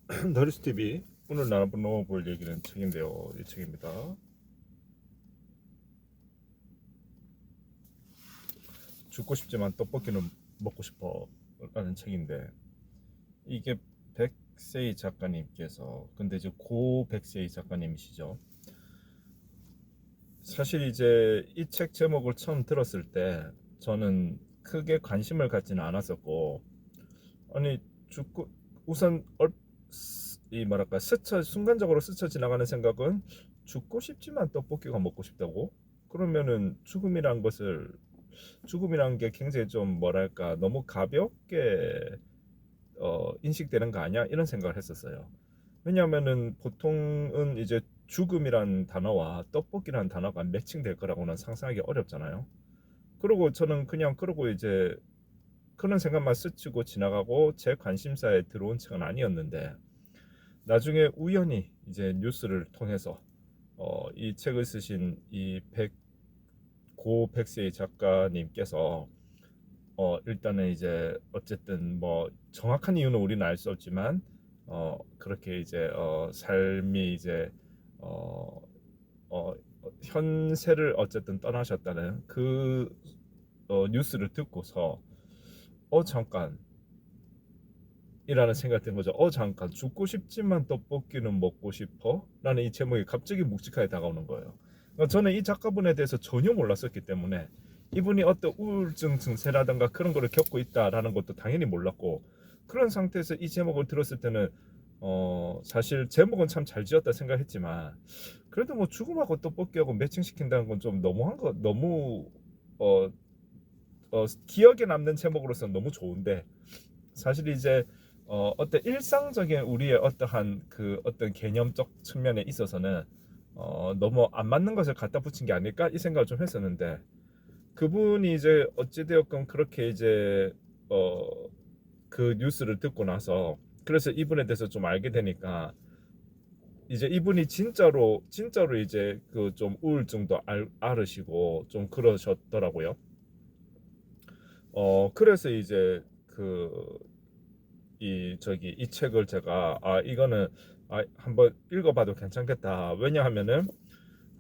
다리스 TV 오늘 나눠볼 얘기는 책인데요. 이 책입니다. 죽고 싶지만 떡볶이는 먹고 싶어라는 책인데 이게 백세희 작가님께서 근데 이제 고 백세희 작가님이시죠. 사실 이제 이 책 제목을 처음 들었을 때 저는 크게 관심을 갖지는 않았었고 아니 죽고 우선 이 뭐랄까 순간적으로 스쳐 지나가는 생각은 죽고 싶지만 떡볶이가 먹고 싶다고? 그러면은 죽음이란 게 굉장히 좀 뭐랄까 너무 가볍게 인식되는 거 아니야? 이런 생각을 했었어요. 왜냐하면은 보통은 이제 죽음이란 단어와 떡볶이란 단어가 매칭될 거라고는 상상하기 어렵잖아요. 그리고 저는 그냥 그러고 이제 그런 생각만 스치고 지나가고 제 관심사에 들어온 책은 아니었는데 나중에 우연히 이제 뉴스를 통해서 이 책을 쓰신 고 백세희 작가님께서 일단은 이제 어쨌든 뭐 정확한 이유는 우리는 알 수 없지만 그렇게 이제 삶이 이제 어, 어, 현세를 어쨌든 떠나셨다는 그 뉴스를 듣고서 잠깐 이라는 생각이 든 거죠. 잠깐 죽고 싶지만 떡볶이는 먹고 싶어? 라는 이 제목이 갑자기 묵직하게 다가오는 거예요. 그러니까 저는 이 작가분에 대해서 전혀 몰랐었기 때문에 이분이 어떤 우울증 증세라든가 그런 거를 겪고 있다라는 것도 당연히 몰랐고 그런 상태에서 이 제목을 들었을 때는 사실 제목은 참 잘 지었다 생각했지만 그래도 뭐 죽음하고 떡볶이하고 매칭시킨다는 건 좀 너무한 거 너무 어, 기억에 남는 제목으로서는 너무 좋은데 사실 이제 어떤 일상적인 우리의 어떠한 그 어떤 개념적 측면에 있어서는 너무 안 맞는 것을 갖다 붙인 게 아닐까 이 생각을 좀 했었는데 그분이 이제 어찌되었건 그렇게 이제 어, 그 뉴스를 듣고 나서 그래서 이분에 대해서 좀 알게 되니까 이제 이분이 진짜로 이제 그 좀 우울증도 앓으시고 좀 그러셨더라고요. 그래서 이제 이 책을 제가 이거는 한번 읽어봐도 괜찮겠다. 왜냐하면은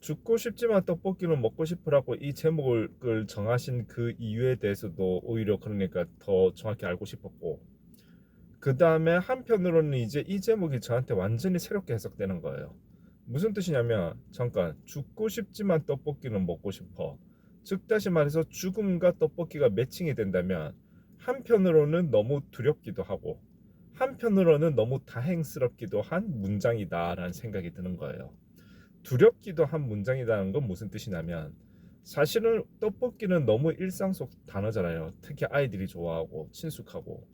죽고 싶지만 떡볶이는 먹고 싶으라고 이 제목을 정하신 그 이유에 대해서도 오히려 그러니까 더 정확히 알고 싶었고 그 다음에 한편으로는 이제 이 제목이 저한테 완전히 새롭게 해석되는 거예요. 무슨 뜻이냐면 잠깐 죽고 싶지만 떡볶이는 먹고 싶어. 즉 다시 말해서 죽음과 떡볶이가 매칭이 된다면 한편으로는 너무 두렵기도 하고 한편으로는 너무 다행스럽기도 한 문장이다라는 생각이 드는 거예요. 두렵기도 한 문장이라는 건 무슨 뜻이냐면 사실은 떡볶이는 너무 일상 속 단어잖아요. 특히 아이들이 좋아하고 친숙하고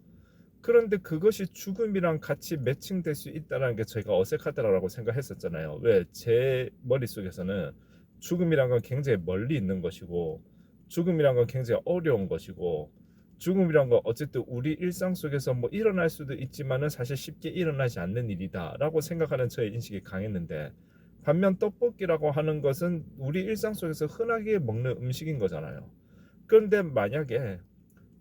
그런데 그것이 죽음이랑 같이 매칭될 수 있다는 게 저희가 어색하다라고 생각했었잖아요. 왜? 제 머릿속에서는 죽음이란 건 굉장히 멀리 있는 것이고 죽음이란 건 굉장히 어려운 것이고 죽음이란 건 어쨌든 우리 일상 속에서 뭐 일어날 수도 있지만은 사실 쉽게 일어나지 않는 일이다라고 생각하는 저의 인식이 강했는데 반면 떡볶이라고 하는 것은 우리 일상 속에서 흔하게 먹는 음식인 거잖아요. 그런데 만약에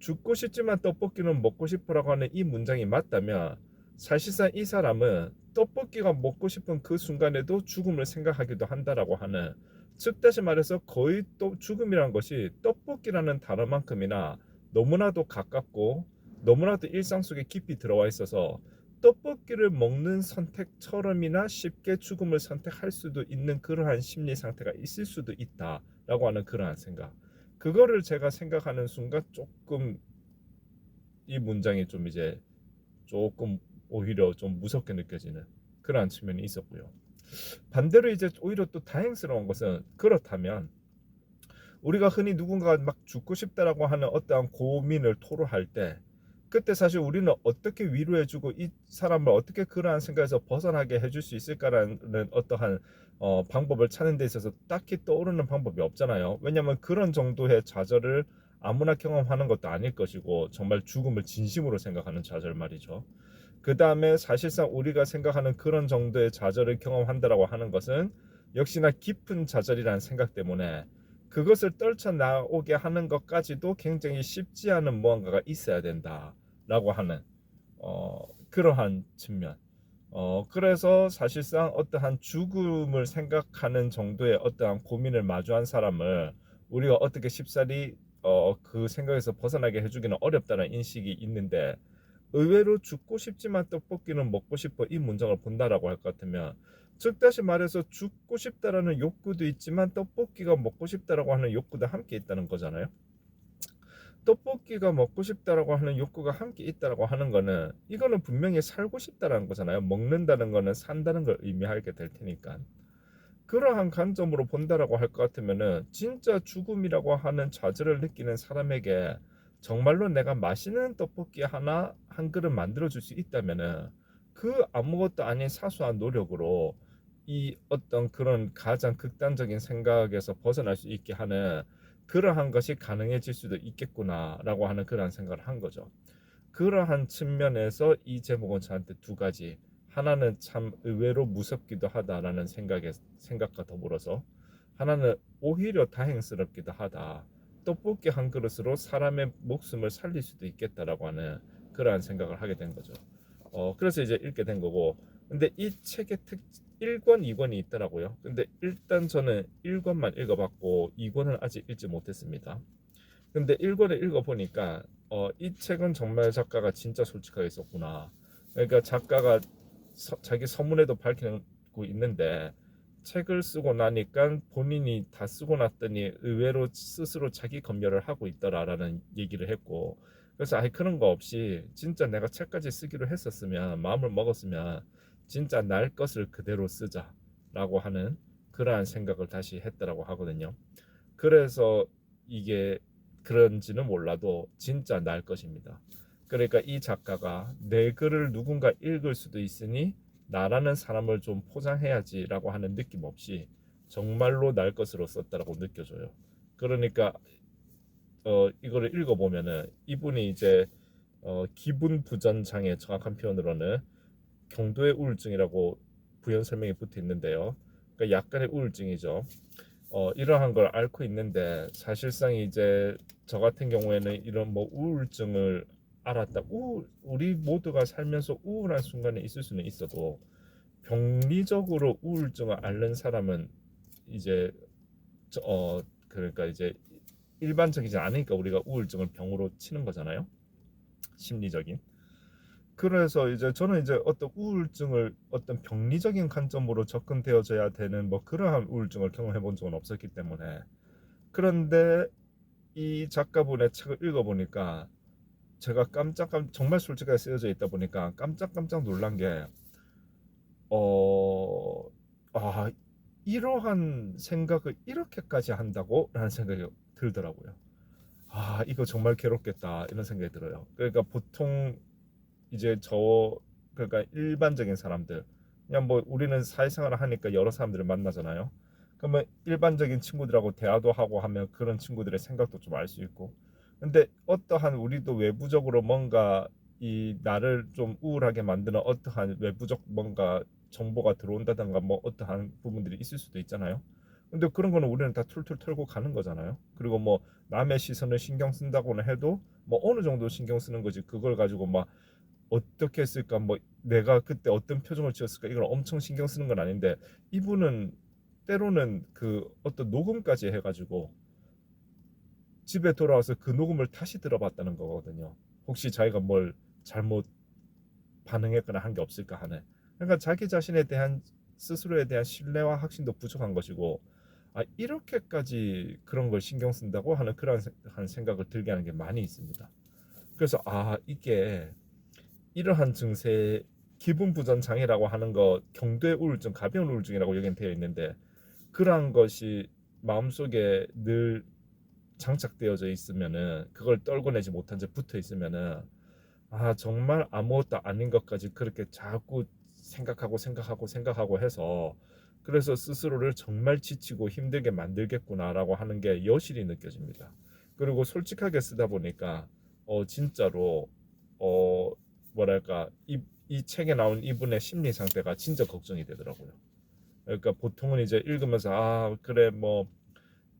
죽고 싶지만 떡볶이는 먹고 싶으라고 하는 이 문장이 맞다면 사실상 이 사람은 떡볶이가 먹고 싶은 그 순간에도 죽음을 생각하기도 한다라고 하는 즉 다시 말해서 거의 또 죽음이란 것이 떡볶이라는 단어만큼이나 너무나도 가깝고 너무나도 일상 속에 깊이 들어와 있어서 떡볶이를 먹는 선택처럼이나 쉽게 죽음을 선택할 수도 있는 그러한 심리 상태가 있을 수도 있다라고 하는 그러한 생각 그거를 제가 생각하는 순간 조금 이 문장이 좀 이제 조금 오히려 좀 무섭게 느껴지는 그러한 측면이 있었고요. 반대로 이제 오히려 또 다행스러운 것은 그렇다면 우리가 흔히 누군가가 막 죽고 싶다라고 하는 어떠한 고민을 토로할 때 그때 사실 우리는 어떻게 위로해주고 이 사람을 어떻게 그러한 생각에서 벗어나게 해줄 수 있을까라는 어떠한 방법을 찾는 데 있어서 딱히 떠오르는 방법이 없잖아요. 왜냐하면 그런 정도의 좌절을 아무나 경험하는 것도 아닐 것이고 정말 죽음을 진심으로 생각하는 좌절 말이죠. 그 다음에 사실상 우리가 생각하는 그런 정도의 좌절을 경험한다라고 하는 것은 역시나 깊은 좌절이라는 생각 때문에 그것을 떨쳐나오게 하는 것까지도 굉장히 쉽지 않은 무언가가 있어야 된다라고 하는 그러한 측면 그래서 사실상 어떠한 죽음을 생각하는 정도의 어떠한 고민을 마주한 사람을 우리가 어떻게 쉽사리 그 생각에서 벗어나게 해주기는 어렵다는 인식이 있는데, 의외로 죽고 싶지만 떡볶이는 먹고 싶어 이 문장을 본다라고 할 것 같으면, 즉 다시 말해서 죽고 싶다라는 욕구도 있지만 떡볶이가 먹고 싶다라고 하는 욕구도 함께 있다는 거잖아요. 떡볶이가 먹고 싶다라고 하는 욕구가 함께 있다라고 하는 거는, 이거는 분명히 살고 싶다라는 거잖아요. 먹는다는 거는 산다는 걸 의미하게 될 테니까. 그러한 관점으로 본다라고 할 것 같으면은, 진짜 죽음이라고 하는 좌절을 느끼는 사람에게 정말로 내가 맛있는 떡볶이 하나 한 그릇 만들어 줄 수 있다면은, 그 아무것도 아닌 사소한 노력으로 이 어떤 그런 가장 극단적인 생각에서 벗어날 수 있게 하는 그러한 것이 가능해질 수도 있겠구나라고 하는 그러한 생각을 한 거죠. 그러한 측면에서 이 제목은 저한테 두 가지, 하나는 참 의외로 무섭기도 하다라는 생각과 더불어서, 하나는 오히려 다행스럽기도 하다, 떡볶이 한 그릇으로 사람의 목숨을 살릴 수도 있겠다라고 하는 그러한 생각을 하게 된 거죠. 그래서 이제 읽게 된 거고, 근데 이 책의 1권, 2권이 있더라고요. 근데 일단 저는 1권만 읽어봤고 2권은 아직 읽지 못했습니다. 근데 1권을 읽어보니까 이 책은 정말 작가가 진짜 솔직하게 썼구나. 그러니까 작가가 자기 서문에도 밝히고 있는데, 책을 쓰고 나니까 본인이 다 쓰고 났더니 의외로 스스로 자기 검열을 하고 있더라라는 얘기를 했고, 그래서 아예 그런 거 없이 진짜 내가 책까지 쓰기로 했었으면, 마음을 먹었으면 진짜 날 것을 그대로 쓰자라고 하는 그러한 생각을 다시 했더라고 하거든요. 그래서 이게 그런지는 몰라도 진짜 날 것입니다. 그러니까 이 작가가 내 글을 누군가 읽을 수도 있으니 나라는 사람을 좀 포장해야지라고 하는 느낌 없이 정말로 날 것으로 썼다라고 느껴져요. 그러니까 이거를 읽어보면은, 이분이 이제 기분 부전 장애, 정확한 표현으로는 경도의 우울증이라고 부연 설명이 붙어 있는데요. 그러니까 약간의 우울증이죠. 이러한 걸 앓고 있는데, 사실상 이제 저 같은 경우에는 이런 뭐 우울증을 알았다. 우리 모두가 살면서 우울한 순간에 있을 수는 있어도 병리적으로 우울증을 앓는 사람은 이제 그러니까 이제 일반적이지 않으니까 우리가 우울증을 병으로 치는 거잖아요. 심리적인. 그래서 이제 저는 이제 어떤 우울증을 어떤 병리적인 관점으로 접근되어져야 되는 뭐 그러한 우울증을 경험해 본 적은 없었기 때문에. 그런데 이 작가분의 책을 읽어보니까 제가 정말 솔직하게 쓰여져 있다 보니까 깜짝깜짝 놀란 게, 어, 아, 이러한 생각을 이렇게까지 한다고? 라는 생각이 들더라고요. 이거 정말 괴롭겠다 이런 생각이 들어요. 그러니까 보통 이제 그러니까 일반적인 사람들, 그냥 뭐 우리는 사회생활을 하니까 여러 사람들을 만나잖아요. 그러면 일반적인 친구들하고 대화도 하고 하면 그런 친구들의 생각도 좀 알 수 있고, 근데 어떠한 우리도 외부적으로 뭔가 이 나를 좀 우울하게 만드는 어떠한 외부적 뭔가 정보가 들어온다든가 뭐 어떠한 부분들이 있을 수도 있잖아요. 근데 그런 거는 우리는 다 툴툴 털고 가는 거잖아요. 그리고 뭐 남의 시선을 신경 쓴다고는 해도 뭐 어느 정도 신경 쓰는 거지, 그걸 가지고 막 어떻게 했을까, 뭐 내가 그때 어떤 표정을 지었을까, 이걸 엄청 신경 쓰는 건 아닌데, 이분은 때로는 그 어떤 녹음까지 해가지고 집에 돌아와서 그 녹음을 다시 들어봤다는 거거든요. 혹시 자기가 뭘 잘못 반응했거나 한 게 없을까 하는. 그러니까 자기 자신에 대한, 스스로에 대한 신뢰와 확신도 부족한 것이고, 이렇게까지 그런 걸 신경 쓴다고 하는 그런 한 생각을 들게 하는 게 많이 있습니다. 그래서 이게 이러한 증세, 기분 부전 장애라고 하는 거, 경도의 우울증, 가벼운 우울증이라고 여기는 되어 있는데, 그러한 것이 마음속에 늘 장착되어져 있으면은, 그걸 떨궈내지 못한 채 붙어 있으면은, 정말 아무것도 아닌 것까지 그렇게 자꾸 생각하고 해서, 그래서 스스로를 정말 지치고 힘들게 만들겠구나라고 하는 게 여실히 느껴집니다. 그리고 솔직하게 쓰다 보니까 진짜로 어 뭐랄까, 이 책에 나온 이분의 심리 상태가 진짜 걱정이 되더라고요. 그러니까 보통은 이제 읽으면서 그래 뭐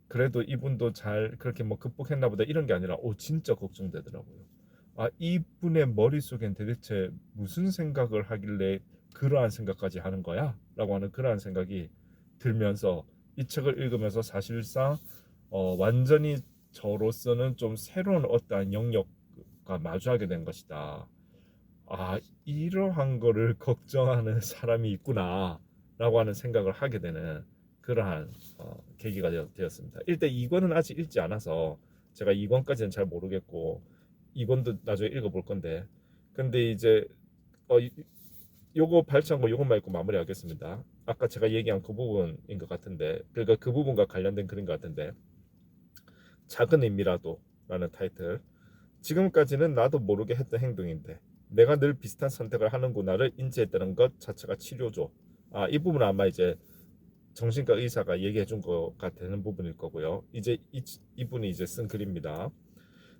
그래도 이분도 잘 그렇게 뭐 극복했나 보다 이런 게 아니라 진짜 걱정되더라고요. 이분의 머릿속엔 도대체 무슨 생각을 하길래 그러한 생각까지 하는 거야? 라고 하는 그러한 생각이 들면서 이 책을 읽으면서 사실상 완전히 저로서는 좀 새로운 어떠한 영역과 마주하게 된 것이다. 아, 이러한 거를 걱정하는 사람이 있구나 라고 하는 생각을 하게 되는 그러한 계기가 되었습니다. 일단 2권은 아직 읽지 않아서 제가 2권까지는 잘 모르겠고 2권도 나중에 읽어볼 건데, 근데 이제 요거 발췌한 거 요것만 읽고 마무리하겠습니다. 아까 제가 얘기한 그 부분인 것 같은데, 그러니까 그 부분과 관련된 글인 것 같은데, 작은 의미라도 라는 타이틀. 지금까지는 나도 모르게 했던 행동인데 내가 늘 비슷한 선택을 하는구나를 인지했다는 것 자체가 치료죠. 이 부분은 아마 이제 정신과 의사가 얘기해 준 거가 되는 부분일 거고요. 이제 이분이 이제 쓴 글입니다.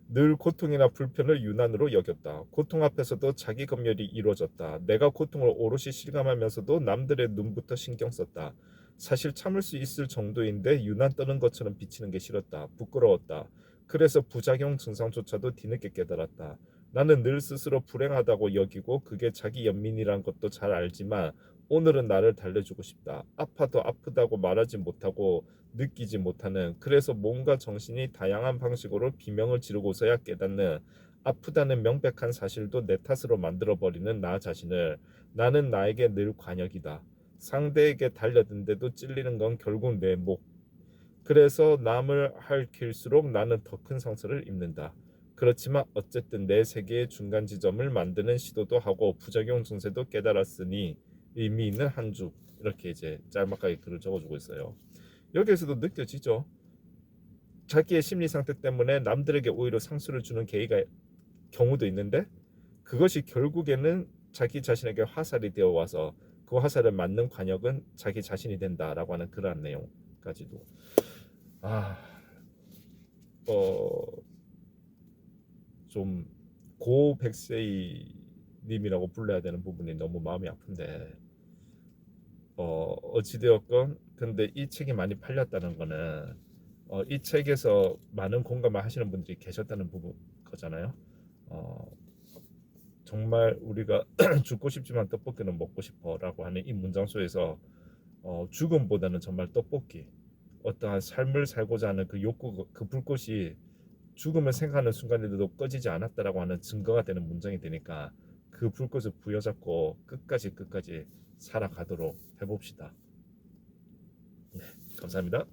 늘 고통이나 불편을 유난으로 여겼다. 고통 앞에서도 자기 검열이 이루어졌다. 내가 고통을 오롯이 실감하면서도 남들의 눈부터 신경 썼다. 사실 참을 수 있을 정도인데 유난 떠는 것처럼 비치는 게 싫었다. 부끄러웠다. 그래서 부작용 증상조차도 뒤늦게 깨달았다. 나는 늘 스스로 불행하다고 여기고 그게 자기 연민이란 것도 잘 알지만 오늘은 나를 달래주고 싶다. 아파도 아프다고 말하지 못하고 느끼지 못하는, 그래서 몸과 정신이 다양한 방식으로 비명을 지르고서야 깨닫는, 아프다는 명백한 사실도 내 탓으로 만들어버리는 나 자신을. 나는 나에게 늘 관역이다. 상대에게 달려든데도 찔리는 건 결국 내 목. 그래서 남을 핥힐수록 나는 더 큰 상처를 입는다. 그렇지만 어쨌든 내 세계의 중간 지점을 만드는 시도도 하고 부작용 증세도 깨달았으니 의미 있는 한 주. 이렇게 이제 짤막하게 글을 적어주고 있어요. 여기에서도 느껴지죠. 자기의 심리 상태 때문에 남들에게 오히려 상처를 주는 경우도 있는데 그것이 결국에는 자기 자신에게 화살이 되어 와서 그 화살을 맞는 관역은 자기 자신이 된다라고 하는 그러한 내용까지도 좀 고백세이 님이라고 불러야 되는 부분이 너무 마음이 아픈데 어찌되었건 근데 이 책이 많이 팔렸다는 거는 이 책에서 많은 공감을 하시는 분들이 계셨다는 부분 거잖아요. 어, 정말 우리가 죽고 싶지만 떡볶이는 먹고 싶어라고 하는 이 문장 속에서 죽음보다는 정말 떡볶이, 어떠한 삶을 살고자 하는 그 욕구, 그 불꽃이 죽음을 생각하는 순간에도 꺼지지 않았다라고 하는 증거가 되는 문장이 되니까 그 불꽃을 부여잡고 끝까지 살아가도록 해봅시다. 네, 감사합니다.